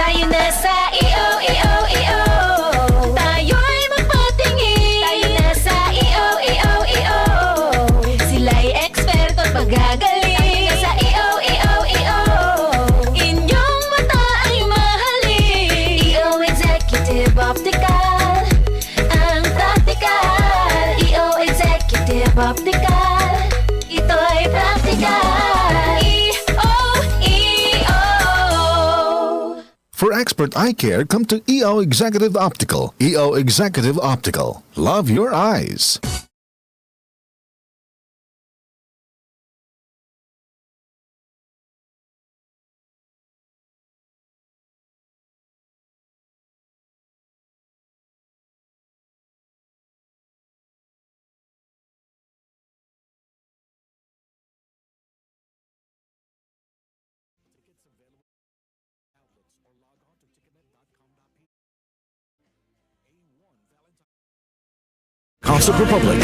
Tayo na sa EO. Tayo'y magpatingin. Tayo na sa EO. Sila'y eksperto at magagaling. Tayo na sa EO. Inyong mata ay mahalin. EO Executive Optical, ang practical. EO Executive Optical, ito'y practical. EO. For expert eye care, come to EO Executive Optical. EO Executive Optical. Love your eyes. Concert Republic.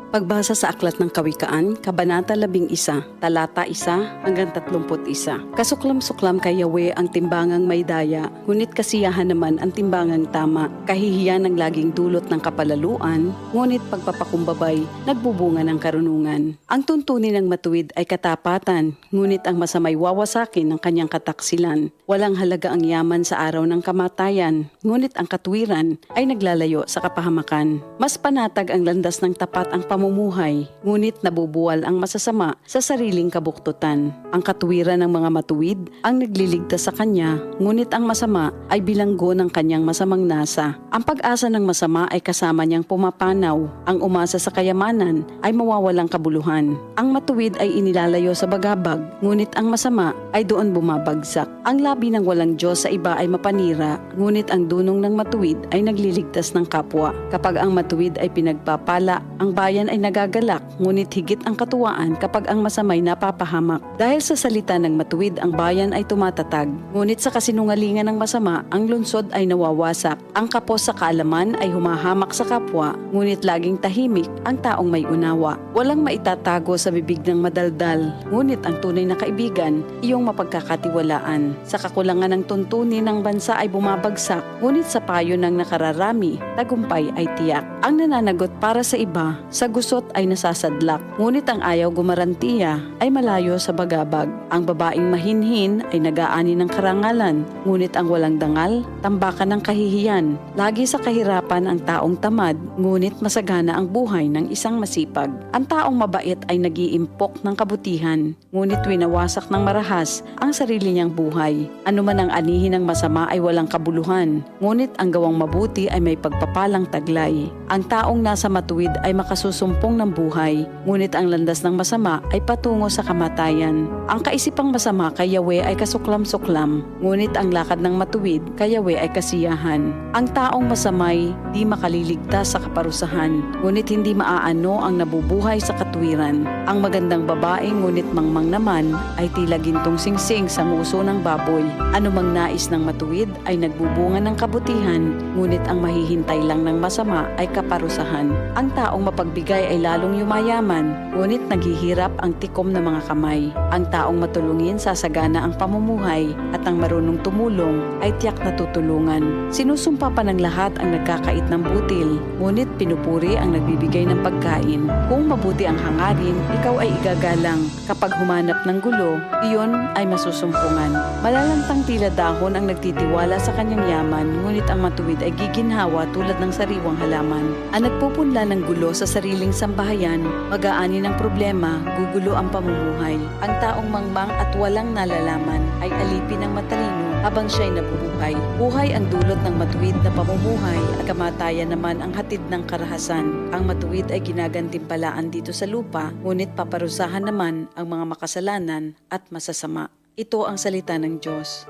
Pagbasa sa Aklat ng Kawikaan, Kabanata 11, Talata 1 hanggang 31. Kasuklam-suklam kay Yahweh ang timbangang may daya, ngunit kasiyahan naman ang timbangang tama. Kahihiyan ang laging dulot ng kapalaluan, ngunit pagpapakumbabay, nagbubunga ng karunungan. Ang tuntunin ng matuwid ay katapatan, ngunit ang masamay wawasakin ng kanyang kataksilan. Walang halaga ang yaman sa araw ng kamatayan, ngunit ang katwiran ay naglalayo sa kapahamakan. Mas panatag ang landas ng tapat ang pamumuhay, ngunit nabubuwal ang masasama sa sariling kabuktutan. Ang katuwiran ng mga matuwid ang nagliligtas sa kanya, ngunit ang masama ay bilanggo ng kanyang masamang nasa. Ang pag-asa ng masama ay kasama niyang pumapanaw. Ang umasa sa kayamanan ay mawawalang kabuluhan. Ang matuwid ay inilalayo sa bagabag, ngunit ang masama ay doon bumabagsak. Ang labi ng walang Diyos sa iba ay mapanira, ngunit ang dunong ng matuwid ay nagliligtas ng kapwa. Kapag ang matuwid ay pinagpapala, ang bayan ay nagagalak, ngunit higit ang katuwaan kapag ang masamay napapahamak. Dahil sa salita ng matuwid, ang bayan ay tumatatag, ngunit sa kasinungalingan ng masama, ang lungsod ay nawawasak. Ang kapos sa kaalaman ay humahamak sa kapwa, ngunit laging tahimik ang taong may unawa. Walang maitatago sa bibig ng madaldal, ngunit ang tunay na kaibigan, iyong mapagkakatiwalaan. Sa kakulangan ng tuntunin ng bansa ay bumabagsak, ngunit sa payo ng nakararami, tagumpay ay tiyak. Ang nananagot para sa iba, sa gusot ay nasasadlak, ngunit ang ayaw gumarantiya ay malayo sa bagabag. Ang babaeng mahinhin ay nag-aani ng karangalan, ngunit ang walang dangal, tambakan ng kahihiyan. Lagi sa kahirapan ang taong tamad, ngunit masagana ang buhay ng isang masipag. Ang taong mabait ay nag-iimpok ng kabutihan, ngunit winawasak ng marahas ang sarili niyang buhay. Ano man ang anihin ng masama ay walang kabuluhan, ngunit ang gawang mabuti ay may pagpapalang taglay. Ang taong nasa matuwid ay makasusumpong ng buhay, ngunit ang landas ng masama ay patungo sa kamatayan. Ang kaisipang masama kay Yahweh ay kasuklam-suklam, ngunit ang lakad ng matuwid kay Yahweh ay kasiyahan. Ang taong masamay di makaliligtas sa kaparusahan, ngunit hindi maaano ang nabubuhay sa katwiran. Ang magandang babae ngunit mangmang naman ay tila gintong singsing sa nguso ng baboy. Anumang nais ng matuwid ay nagbubunga ng kabutihan, ngunit ang mahihintay lang ng masama ay kaparusahan. Ang taong mapagbigay ay lalong yumayaman, ngunit naghihirap ang tikom ng mga kamay. Ang taong matulungin sasagana ang pamumuhay, at ang marunong tumulong ay tiyak na tutulungan. Sinusumpa pa ng lahat ang nagkakait ng butil, ngunit pinupuri ang nagbibigay ng pagkain. Kung mabuti ang hangarin, ikaw ay igagalang. Kapag humanap ng gulo, iyon ay masusumpungan. Malalantang tila dahon ang nagtitiwala sa kanyang yaman, ngunit ang matuwid ay giginhawa tulad ng sariwang halaman. Ang nagpupunla ng gulo sa sariling sambahayan, mag-aani ng problema, gugulo ang pamumuhay. Ang taong mangmang at walang nalalaman ay alipin ng matalino habang siya'y nabubuhay. Buhay ang dulot ng matuwid na pamumuhay at kamatayan naman ang hatid ng karahasan. Ang matuwid ay ginagantimpalaan dito sa lupa, ngunit paparusahan naman ang mga makasalanan at masasama. Ito ang salita ng Diyos.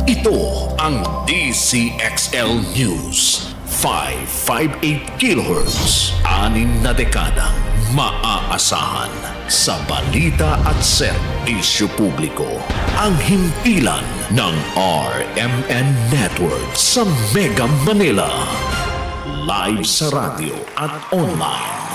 Ito ang DCXL News. 558 kHz. 6 na dekadang maaasahan sa balita at serbisyo publiko. Ang himpilan ng RMN Network sa Mega Manila. Live sa radyo at online.